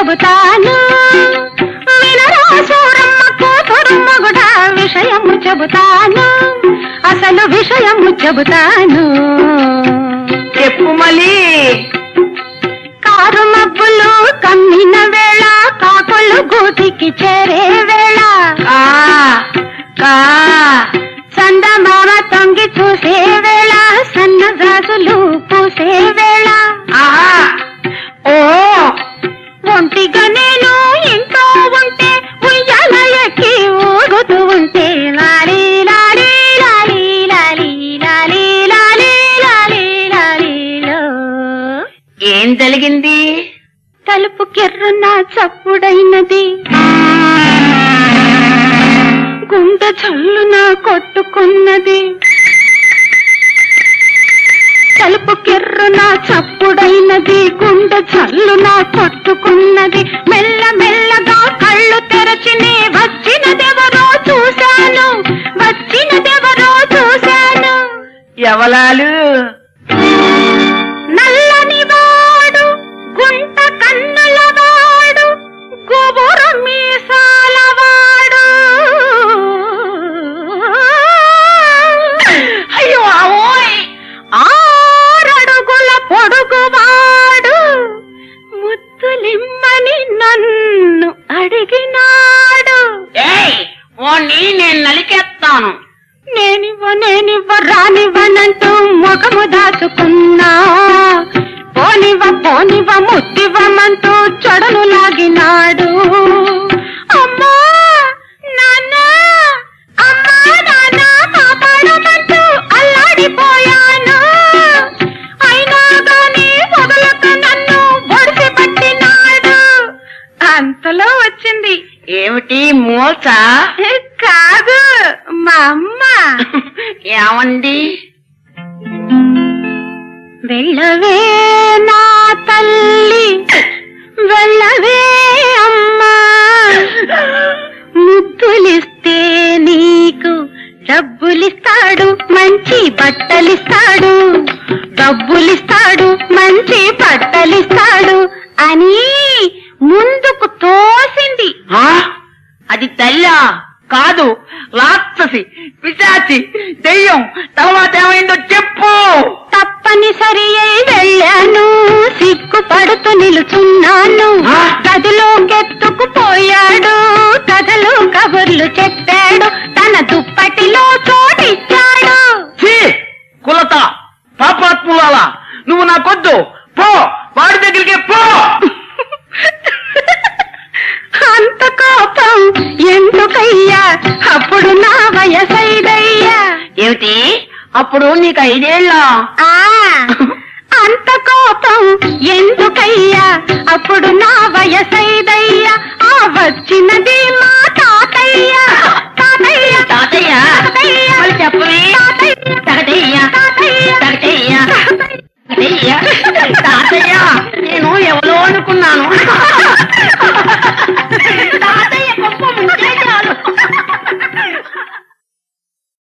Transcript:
చెబుతాను వినరా సూరమ్మ కూతురు మగుడ విషయము చెబుతాను అసలు విషయము చెబుతాను చెప్పు మళ్ళీ కారు మబ్బులు కమ్మిన వేళ కాకులు గూటికి చేరే వేళ చందమామ తొంగి చూసే వేళ సన్నజాజులు పూసే వేళ ఓ ఒంటిగా నేను ఇంట్లో ఉంటే ఉయ్యాల ఎక్కి ఊగుతూ ఉంటే లాలీ లాలీ లాలీ లాలీ లాలీ లాలీ లాలీ లాలీలో ఏం జరిగింది తలుపు కెర్రున చప్పుడైనది గుండె చల్లున కొట్టుకున్నది తలుపు కెర్రున చప్పుడైనది గుండె చల్లున కొట్టుకున్నది మెల్ల మెల్లగా కళ్ళు తెరచినే వచ్చినదెవరో చూశాను వచ్చినదెవరో చూశాను ఎవలాలు నల్లని వాడు గుంట కన్నుల వాడు గోబురు మీసాల వాడు అయ్యో అవోయ్ 6 అడుగుల పొడుగువాడు ముత్తులిమ్మని నన్ను అడిగినాడు నేను నలికేస్తాను నేనివ్వ రానివ్వనంటూ ముఖము దాచుకున్నా పోనివ్వ ముత్తివ్వమంటూ చెడును లాగినాడు అమ్మా నాన్న అమ్మా నాన్న కాపాడమంటూ అల్లాడిపోయాను అయినా గాని వదలక నన్ను ఒడిసి పట్టినాడు అంతలో వచ్చింది ఏమిటి మోస కాదు మా అమ్మ ఏమండి వెళ్ళవే నా తల్లి వెళ్ళవే అమ్మా ముద్దులిస్తే నీకు డబ్బులిస్తాడు మంచి బట్టలిస్తాడు డబ్బులిస్తాడు మంచి బట్టలిస్తాడు అని ముందుకు తోసింది అది తల్లా కాదు రాక్షసి పిశాచి దెయ్యం తర్వాత ఏమైందో చెప్పు తప్పనిసరి అయి వెళ్ళాను సిగ్గుపడుతూ నిలుచున్నాను గదిలో గెత్తుకుపోయాడు కథలు కబుర్లు చెప్పాడు తన దుప్పటిలో చోటిచ్చాడు కులత పాపాత్ములాలా నువ్వు నాకొద్దు పో వాడి దగ్గరికి పో అంత కోపం ఎందుకయ్యా అప్పుడు నా వయసైదయ్యా ఏమిటి అప్పుడు నీకు 5 ఏళ్ళ అంత కోపం ఎందుకయ్యా అప్పుడు నా వయసైదయ్యా ఆ వచ్చినది మా తాతయ్య తాతయ్య తాతయ్య చెప్పవే తాతయ్య తాతయ్య తాతయ్య నేను ఎవరో అనుకున్నాను